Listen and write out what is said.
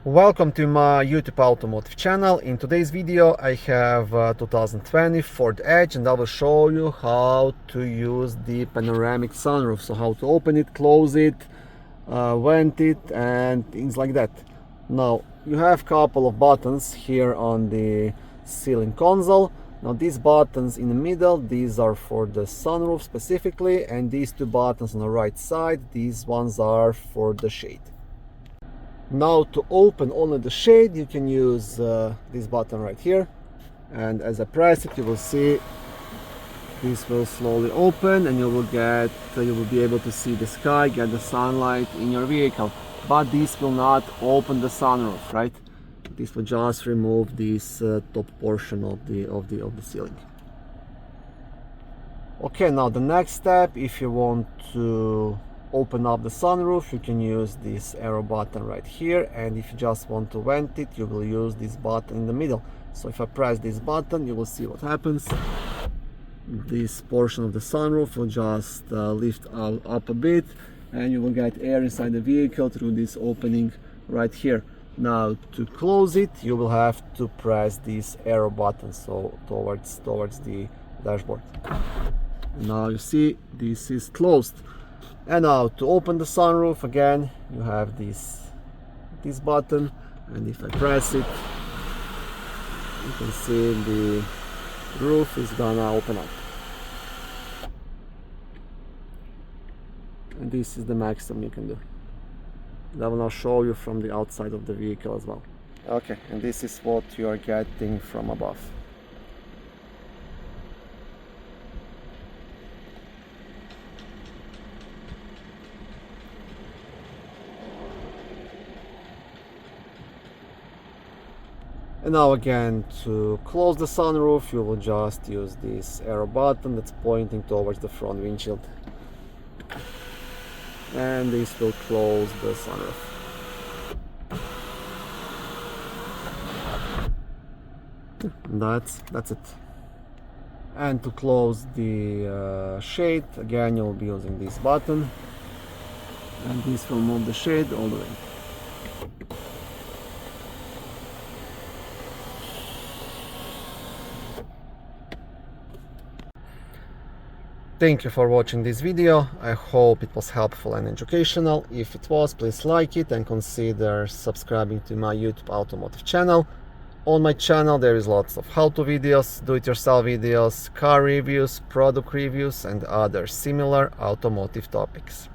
Welcome to my YouTube automotive channel. In today's video I have 2020 Ford Edge, and I will show you how to use the panoramic sunroof. So how to open it, close it, vent it and things like that. Now you have a couple of buttons here on the ceiling console. Now these buttons in the middle, these are for the sunroof specifically, and these two buttons on the right side, these ones are for the shade. Now to open only the shade, you can use this button right here, and as I press it, you will see this will slowly open, and you will be able to see the sky, get the sunlight in your vehicle. But this will not open the sunroof, right? This will just remove this top portion of the ceiling. Okay, now the next step, if you want to open up the sunroof, you can use this arrow button right here, and if you just want to vent it, you will use this button in the middle. So if I press this button, you will see what happens. This portion of the sunroof will just lift up a bit, and you will get air inside the vehicle through this opening right here. Now to close it, you will have to press this arrow button, so towards the dashboard. Now you see this is closed. And now to open the sunroof, again you have this button, and if I press it, you can see the roof is gonna open up. And this is the maximum you can do. That will now show you from the outside of the vehicle as well. Okay, and this is what you are getting from above. And now again, to close the sunroof, you will just use this arrow button that's pointing towards the front windshield. And this will close the sunroof. That's it. And to close the shade, again you'll be using this button, and this will move the shade all the way. Thank you for watching this video. I hope it was helpful and educational. If it was, please like it and consider subscribing to my YouTube automotive channel. On my channel there is lots of how-to videos, do-it-yourself videos, car reviews, product reviews and other similar automotive topics.